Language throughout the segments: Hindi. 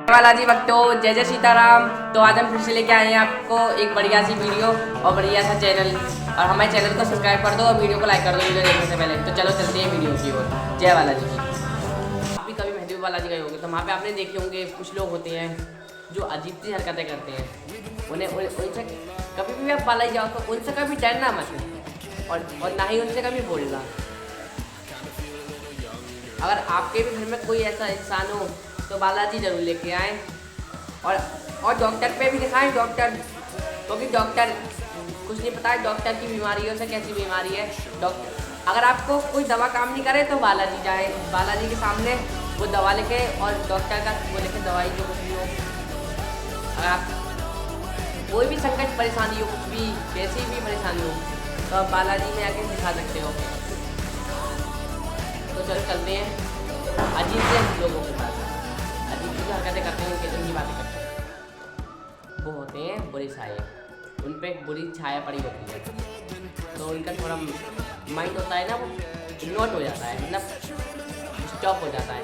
बालाजी भक्तों, जय जय सीताराम। तो आज हम फिर से लेके आए हैं आपको एक बढ़िया सी वीडियो और बढ़िया सा चैनल। और हमारे चैनल को सब्सक्राइब कर दो और वीडियो को लाइक कर दो वीडियो देखने से पहले। तो चलो चलते हैं वीडियो की ओर। जय बालाजी की। आप भी कभी महदेव बालाजी गए होंगे तो वहाँ पे आपने देखे होंगे कुछ लोग होते हैं जो अजीब सी हरकतें करते हैं। उनसे कभी भी आप बालाजी जाओ तो उनसे कभी डरना मत और ना ही उनसे कभी बोलना। अगर आपके भी घर में कोई ऐसा इंसान हो तो बालाजी जरूर लेके आएँ और डॉक्टर पे भी दिखाएं। डॉक्टर क्योंकि डॉक्टर कुछ नहीं पता है डॉक्टर की बीमारियों से कैसी बीमारी है। डॉक्टर अगर आपको कोई दवा काम नहीं करे तो बालाजी जाए, बालाजी के सामने वो दवा लिखे और डॉक्टर का वो लिखे दवाई जो कुछ भी हो। अगर आप कोई भी संकट परेशानी हो, कुछ भी कैसी भी परेशानी हो तो आप बालाजी में आके दिखा सकते हो। तो चलो चलते हैं अजीब से लोगों के पास। अजीब सी हरकतें करते हैं, उनके की बातें करते हैं। वो होते हैं बुरे साए, उन पर एक बुरी छाया पड़ी होती है तो उनका थोड़ा माइंड होता है ना, वो नोट हो जाता है, मतलब स्टॉप हो जाता है।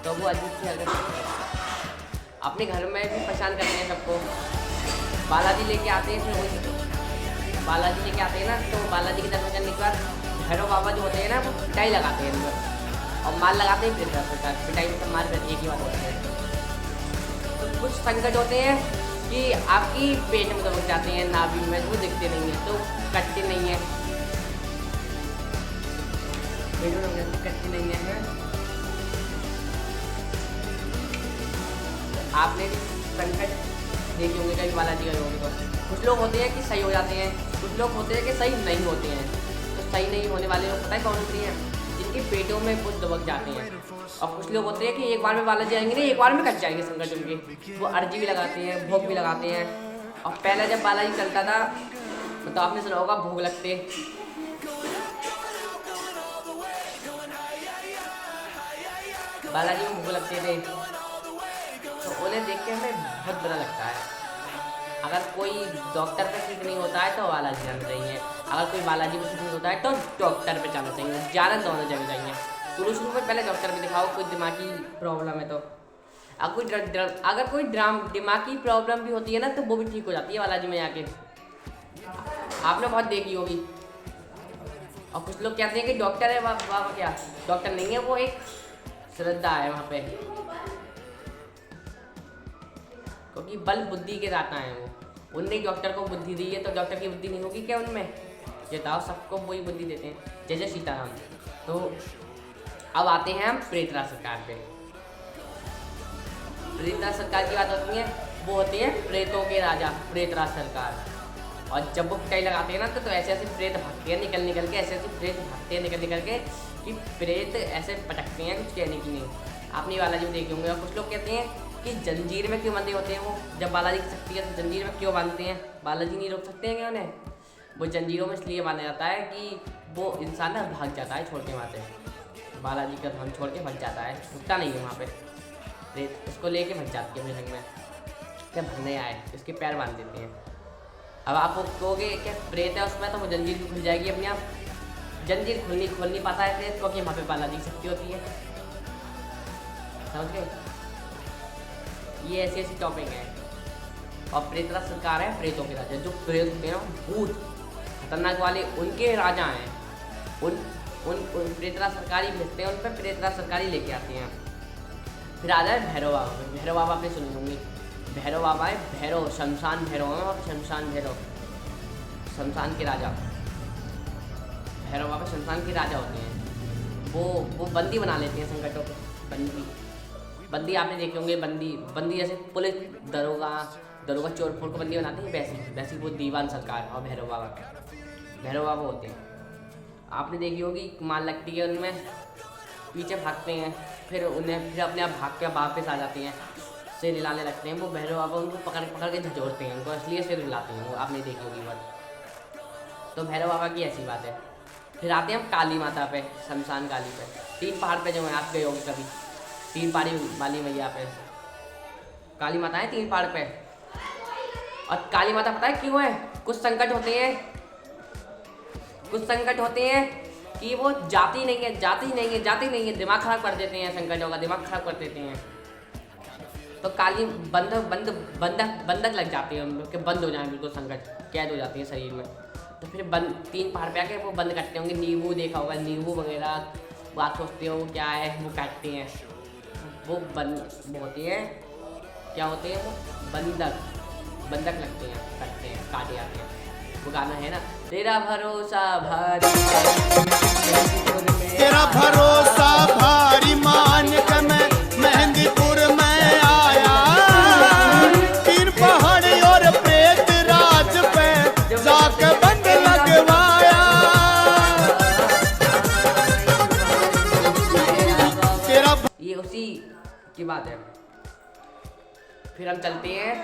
तो वो अजीब सी हरकत करते हैं, अपने घर में भी परेशान करते हैं सबको। बालाजी लेके आते हैं, फिर वही बालाजी लेके आते हैं ना, तो बालाजी के दर्शन करने के बाद भैरव बाबा जो होते हैं ना वो पिटाई लगाते हैं अंदर और मार लगाते हैं। फिर सरकार पिटाई में मार फिर एक ही बात होती है। तो कुछ संकट होते हैं कि आपकी पेट में दबक जाते हैं, नाभि में, वो दिखते नहीं है तो कटते नहीं है, पेट में कटते नहीं है। आपने भी संकट देखे होंगे कहीं बालाजी गए होंगे तो। कुछ लोग होते हैं कि सही हो जाते हैं, कुछ लोग होते हैं कि सही नहीं होते हैं। तो सही नहीं होने वाले लोग पता है कौन होते हैं? जिनके पेटों में कुछ दबक जाते हैं। और कुछ लोग होते हैं कि एक बार में बालाजी आएंगे नहीं, एक बार में कट जाएंगे संकट उनके। वो अर्जी भी लगाते हैं, भोग भी लगाते हैं। और पहले जब बालाजी चलता था तो आपने सुना होगा भोग लगते, बालाजी को भोग लगते थे तो उन्हें देख के हमें बहुत बुरा लगता है। अगर कोई डॉक्टर पे ठीक नहीं होता है तो बालाजी जाना चाहिए, अगर कोई बालाजी पे ठीक नहीं होता है तो डॉक्टर पे जाना चाहिए, जाना दोनों जगह चाहिए। शुरू में पहले डॉक्टर पे दिखाओ, कोई दिमागी प्रॉब्लम है तो। अगर कोई दिमागी प्रॉब्लम भी होती है ना तो वो भी ठीक हो जाती है बालाजी में जाके, आपने बहुत देखी होगी। और कुछ लोग कहते हैं कि डॉक्टर है, वाह क्या डॉक्टर नहीं है, वो एक श्रद्धा है वहाँ पे, क्योंकि बल बुद्धि के दाता हैं वो। उनने डॉक्टर को बुद्धि दी है तो डॉक्टर की बुद्धि नहीं होगी क्या उनमें? ये बताओ, सबको वही बुद्धि देते हैं। जय जय सीताराम। तो अब आते हैं हम प्रेतराज सरकार पे। प्रेतराज सरकार की बात होती है, वो होते हैं प्रेतों के राजा प्रेतराज सरकार। और जब वो पिटाई लगाते हैं ना तो ऐसे ऐसे प्रेत भागते हैं निकल के, ऐसे ऐसे प्रेत भागते हैं निकल के कि प्रेत ऐसे पटकते हैं, कुछ कहने की नहीं। आपने बालाजी में देखे होंगे। और कुछ लोग कहते हैं कि जंजीर में क्यों बंधे होते हैं वो, जब बालाजी की शक्ति है तो जंजीर में क्यों बांधते हैं? बालाजी नहीं रोक सकते हैं क्या उन्हें? वो जंजीरों में इसलिए बांधा जाता है कि वो इंसान ना भाग जाता है छोड़ के वहाँ से, बालाजी का धाम छोड़ के भाग जाता है, रुकता नहीं है वहाँ पे। प्रेत उसको लेके भाग जाती है अपने संग में, क्या भरने आए इसके पैर बांध देते हैं। अब आप कहोगे क्या प्रेत है उसमें तो वो जंजीर भी खुल जाएगी अपने आप। जंजीर खोल नहीं पाता है प्रेत, क्योंकि वहाँ पे बालाजी की शक्ति होती है। समझ गए? ये ऐसी ऐसी टॉपिक है। और प्रेतराज सरकार है प्रेतों के राजा, जो प्रेत होते हैं भूत खतरनाक वाले, उनके राजा हैं। उन प्रेतराज सरकारी भेजते हैं, उन पर प्रेतराज सरकारी लेके आते हैं। फिर आ जाए भैरव बाबा। भैरव बाबा आपने सुनी होंगी, भैरव बाबा है भैरव, शमशान भैरव है, शमशान भैरव, शमशान के राजा। भैरव बाबा शमशान के राजा होते हैं। वो बंदी बना लेते हैं संकटों को। बंदी आपने देखे होंगे, बंदी जैसे पुलिस दरोगा चोर फोर को बंदी बनाते हैं, वैसी वो दीवान सरकार और भैरव बाबा होते हैं। आपने देखी होगी मार लगती है उनमें, पीछे भागते हैं, फिर अपने आप भाग के वापस आ जाते हैं, सिर हिलाने लगते हैं। वो भैरव बाबा उनको पकड़ के झंझोड़ते हैं, उनको इसलिए सिर हिलाते हैं, वो आपने देखी होगी बात। तो भैरव बाबा की ऐसी बात है। फिर आते हैं हम काली माता पे, शमशान काली पे। 3 पहाड़ पे जो है, आप गए होंगे कभी 3 पहाड़ी वाली मैया पे काली माता है 3 पहाड़ पे। और काली माता पता है क्यों है? कुछ संकट होते हैं कि वो जाती नहीं है, दिमाग खराब कर देते हैं, संकटों का दिमाग खराब कर देते हैं। तो काली बंधक लग जाती है हम लोग के, बंद हो जाए बिल्कुल, संकट कैद हो जाती है शरीर में। तो फिर 3 पहाड़ पे आके वो बंद करते होंगे। नींबू देखा होगा, नींबू वगैरह, वो आप सोचते हो क्या है, वो काटते हैं, वो होती है, क्या होते हैं वो, बंधक लगते हैं, कटते हैं, काटे जाते हैं। वो गाना है ना, तेरा भरोसा भारी, तेरा भरोसा भारी मान के मैं मेहंदीपुर में आया, 3 पहाड़ी और प्रेत राज पे जाके बंद लगवाया। तेरा ये उसी की बात है। फिर हम चलते हैं,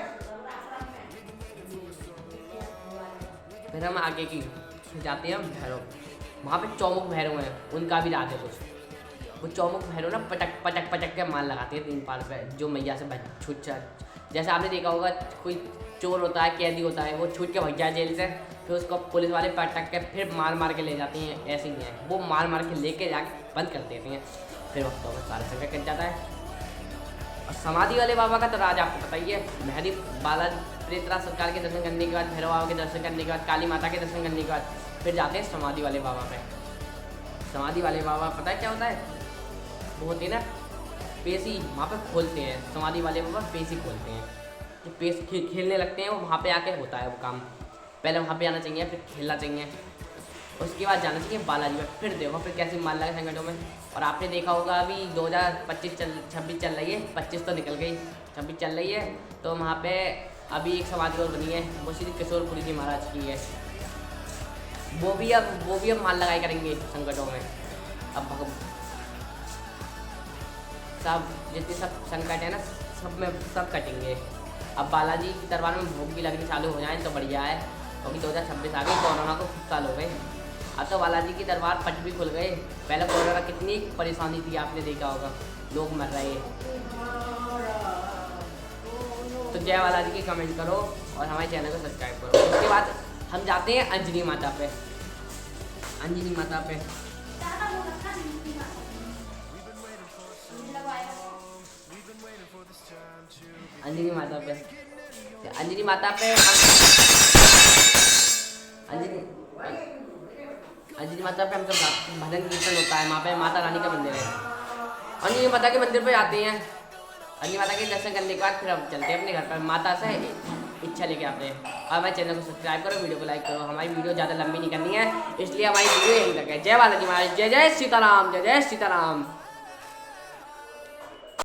फिर हम आगे की जाते हैं भैरव। वहाँ पे चौमुख भैरव हैं, उनका भी राज है कुछ। वो चौमुख भैरव ना पटक के मार लगाते हैं 3 पहाड़ पे, जो मैया से छूट जाए। जैसे आपने देखा होगा, कोई चोर होता है, कैदी होता है, वो छूट के भाग जाए जेल से, फिर उसको पुलिस वाले पटक के फिर मार के ले जाते हैं। ऐसे ही है, वो मार के लेके जाके बंद कर देते हैं। फिर वक्तों में सारा संकट कट जाता है। और समाधि वाले बाबा का तो राज आपको पता ही है। महरी बाला प्रेतराज सरकार के दर्शन करने के बाद, भैरव बाबा के दर्शन करने के बाद, काली माता के दर्शन करने के बाद फिर जाते हैं समाधि वाले बाबा पे। समाधि वाले बाबा पता है क्या होता है, वो होते हैं ना पेशी, वहाँ पे खोलते हैं। समाधि वाले बाबा पेशी खोलते हैं, जो पेश खेलने लगते हैं, वो वहाँ पे आके होता है वो काम। पहले वहाँ पे आना चाहिए, फिर खेलना चाहिए, उसके बाद जाना चाहिए बालाजी में। फिर देखो फिर कैसी मार लगे संकटों में। और आपने देखा होगा अभी 2026 चल रही है, 25 तो निकल गई, 26 चल रही है। तो वहाँ पे अभी एक समाधि और बनी है, वो श्री किशोरपुरी जी महाराज की है। वो भी अब माल लगाई करेंगे संकटों में। अब सब जितने सब संकट है ना, सब कटेंगे। अब बालाजी के दरबार में भोग भी लगने चालू हो जाए तो बढ़िया है, क्योंकि 2026 आ गई, कोरोना को खूब साल हो गए। अब तो बालाजी के दरबार पट भी खुल गए। पहले कोरोना कितनी परेशानी थी, आपने देखा होगा, लोग मर रहे हैं। तो जय बालाजी की कमेंट करो और हमारे चैनल को सब्सक्राइब करो। उसके बाद हम जाते हैं अंजनी माता पे। अंजनी माता पे अंजनी माता पे अंजनी माता पे हम सब भजन कीर्तन होता है। वहाँ पे माता रानी का मंदिर है। अंजनी माता के मंदिर पे जाते हैं। अंजनी माता के दर्शन करने के बाद फिर हम चलते हैं अपने घर पर, माता से इच्छा लेके आते हैं। और हमारे चैनल को सब्सक्राइब करो, वीडियो को लाइक करो। हमारी वीडियो ज़्यादा लंबी नहीं करनी है, इसलिए हमारी वीडियो यहीं तक है। जय बालाजी महाराज, जय जय सीताराम, जय जय सीताराम।